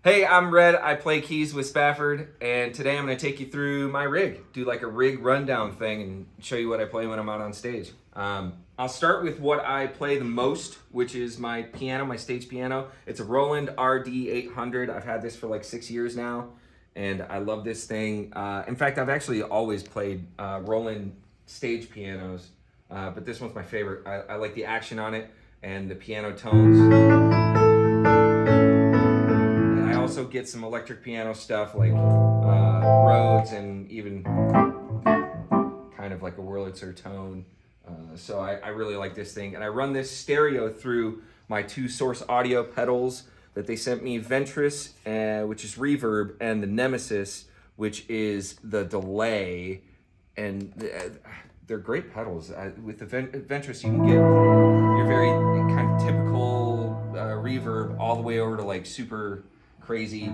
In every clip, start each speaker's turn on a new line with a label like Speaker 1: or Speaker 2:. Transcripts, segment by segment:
Speaker 1: Hey, I'm Red. I play keys with Spafford, and today I'm going to take you through my rig, do like a rig rundown thing, and show you what I play when I'm out on stage. I'll start with what I play the most, which is my piano, my stage piano. It's a Roland RD800. I've had this for like 6 years now, and I love this thing. In fact, I've actually always played Roland stage pianos, but this one's my favorite. I like the action on it and the piano tones. I also get some electric piano stuff like Rhodes and even kind of like a Wurlitzer tone. So I really like this thing. And I run this stereo through my two source audio pedals that they sent me, Ventris, which is reverb, and the Nemesis, which is the delay. And they're great pedals. With the Ventris, you can get your very kind of typical reverb all the way over to like super crazy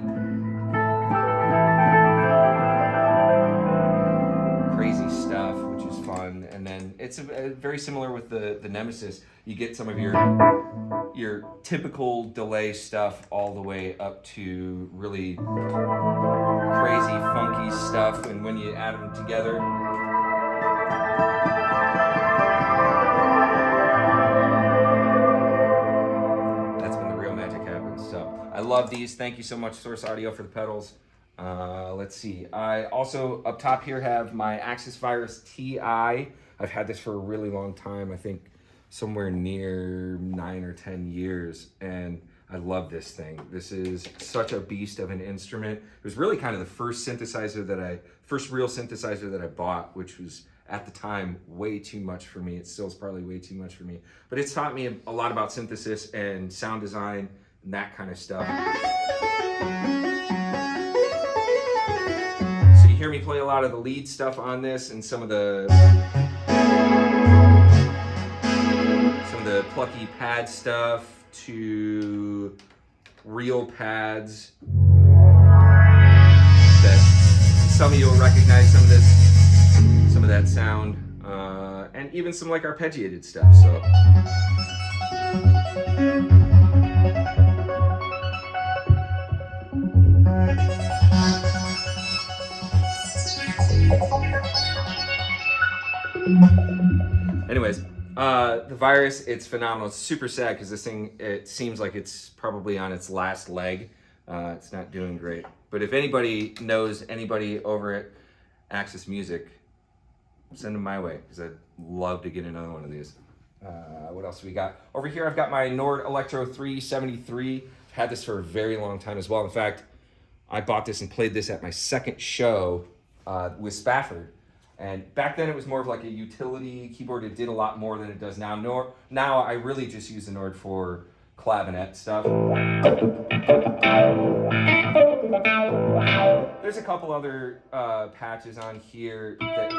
Speaker 1: stuff, which is fun. And then it's very similar with the Nemesis. You get some of your typical delay stuff all the way up to really crazy funky stuff, and when you add them together, that's when the real magic happens. So I love these. Thank you so much, Source Audio, for the pedals. Let's see. I also, up top here, have my Axis Virus TI. I've had this for a really long time. I think somewhere near 9 or 10 years. And I love this thing. This is such a beast of an instrument. It was really kind of the first real synthesizer that I bought, which was at the time way too much for me. It still is probably way too much for me. But it's taught me a lot about synthesis and sound design and that kind of stuff. So you hear me play a lot of the lead stuff on this and some of the plucky pad stuff to real pads that some of you will recognize some of that sound, and even some like arpeggiated stuff. So anyways, the Virus, it's phenomenal. It's super sad because this thing, it seems like it's probably on its last leg. It's not doing great. But if anybody knows anybody over at Axis Music, send them my way because I'd love to get another one of these. What else we got? Over here, I've got my Nord Electro 373. I've had this for a very long time as well. In fact, I bought this and played this at my second show with Spafford. And back then it was more of like a utility keyboard. It did a lot more than it does now. Now I really just use the Nord for clavinet stuff. There's a couple other patches on here that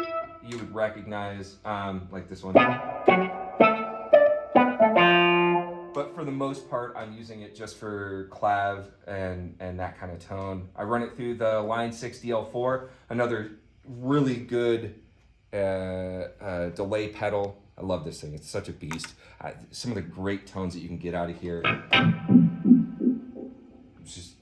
Speaker 1: you would recognize, like this one. But for the most part, I'm using it just for clav and that kind of tone. I run it through the Line 6 DL4, another really good delay pedal. I love this thing. It's such a beast. Some of the great tones that you can get out of here. It's just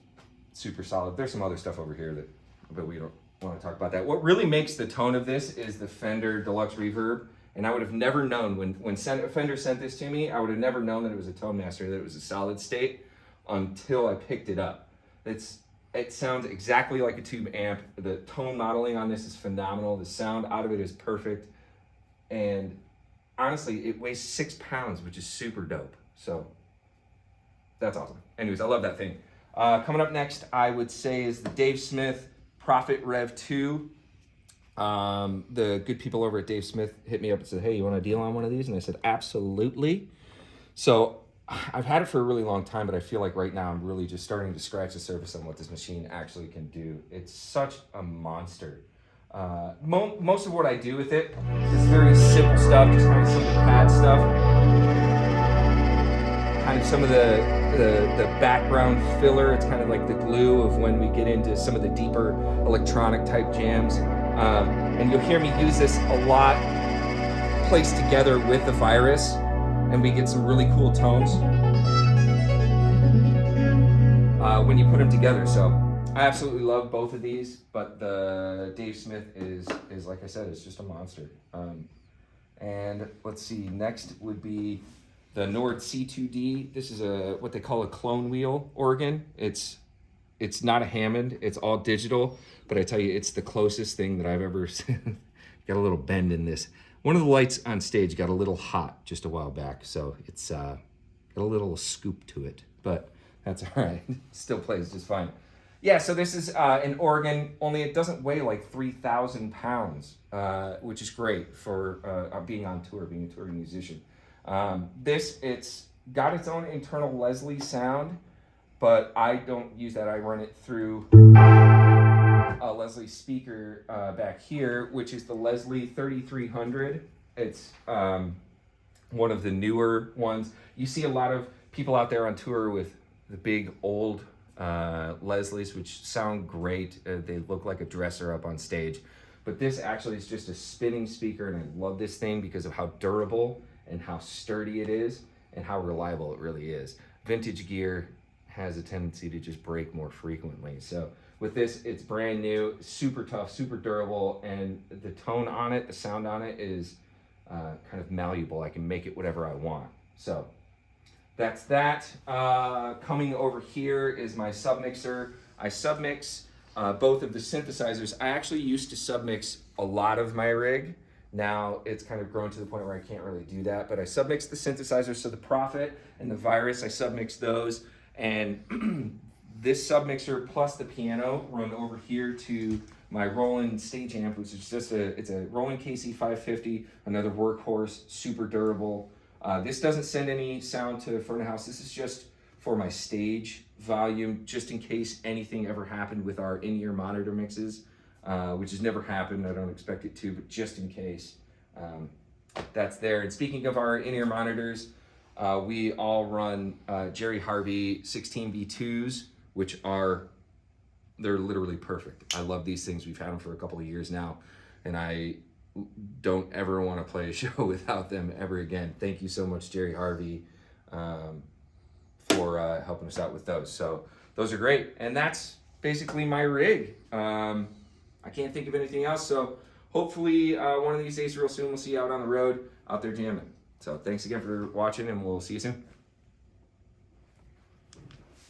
Speaker 1: super solid. There's some other stuff over here but we don't want to talk about that. What really makes the tone of this is the Fender Deluxe Reverb. And I would have never known, when Fender sent this to me, I would have never known that it was a Tone Master, that it was a solid state, until I picked it up. It sounds exactly like a tube amp. The tone modeling on this is phenomenal. The sound out of it is perfect. And honestly, it weighs 6 pounds, which is super dope. So that's awesome. Anyways, I love that thing. Coming up next, I would say, is the Dave Smith Prophet Rev 2. The good people over at Dave Smith hit me up and said, hey, you want a deal on one of these? And I said, absolutely. So I've had it for a really long time, but I feel like right now I'm really just starting to scratch the surface on what this machine actually can do. It's such a monster. Most of what I do with it is very simple stuff, just kind of some of the pad stuff, kind of some of the background filler. It's kind of like the glue of when we get into some of the deeper electronic type jams. And you'll hear me use this a lot placed together with the Virus, and we get some really cool tones. when you put them together. So I absolutely love both of these, but the Dave Smith is like I said, it's just a monster. And let's see, next would be the Nord C2D. This is what they call a clone wheel organ. It's not a Hammond, it's all digital, but I tell you, it's the closest thing that I've ever seen. Got a little bend in this. One of the lights on stage got a little hot just a while back, so it's got a little scoop to it, but that's all right. Still plays just fine. Yeah, so this is an organ, only it doesn't weigh like 3,000 pounds, which is great for being on tour, being a touring musician. It's got its own internal Leslie sound, but I don't use that. I run it through a Leslie speaker back here, which is the Leslie 3300. It's one of the newer ones. You see a lot of people out there on tour with the big old Leslies, which sound great. They look like a dresser up on stage. But this actually is just a spinning speaker, and I love this thing because of how durable and how sturdy it is and how reliable it really is. Vintage gear has a tendency to just break more frequently. So with this, it's brand new, super tough, super durable, and the tone on it, the sound on it is kind of malleable. I can make it whatever I want. So that's that. Coming over here is my submixer. I submix both of the synthesizers. I actually used to submix a lot of my rig. Now it's kind of grown to the point where I can't really do that, but I submix the synthesizers. So the Prophet and the Virus, I submix those. And this submixer plus the piano run over here to my Roland stage amp, which is just it's a Roland KC550, another workhorse, super durable. This doesn't send any sound to front of house. This is just for my stage volume, just in case anything ever happened with our in-ear monitor mixes, which has never happened. I don't expect it to, but just in case, that's there. And speaking of our in-ear monitors, we all run Jerry Harvey 16B2s, which they're literally perfect. I love these things. We've had them for a couple of years now, and I don't ever want to play a show without them ever again. Thank you so much, Jerry Harvey, for helping us out with those. So those are great. And that's basically my rig. I can't think of anything else. So hopefully one of these days real soon we'll see you out on the road, out there jamming. So thanks again for watching, and we'll see you soon.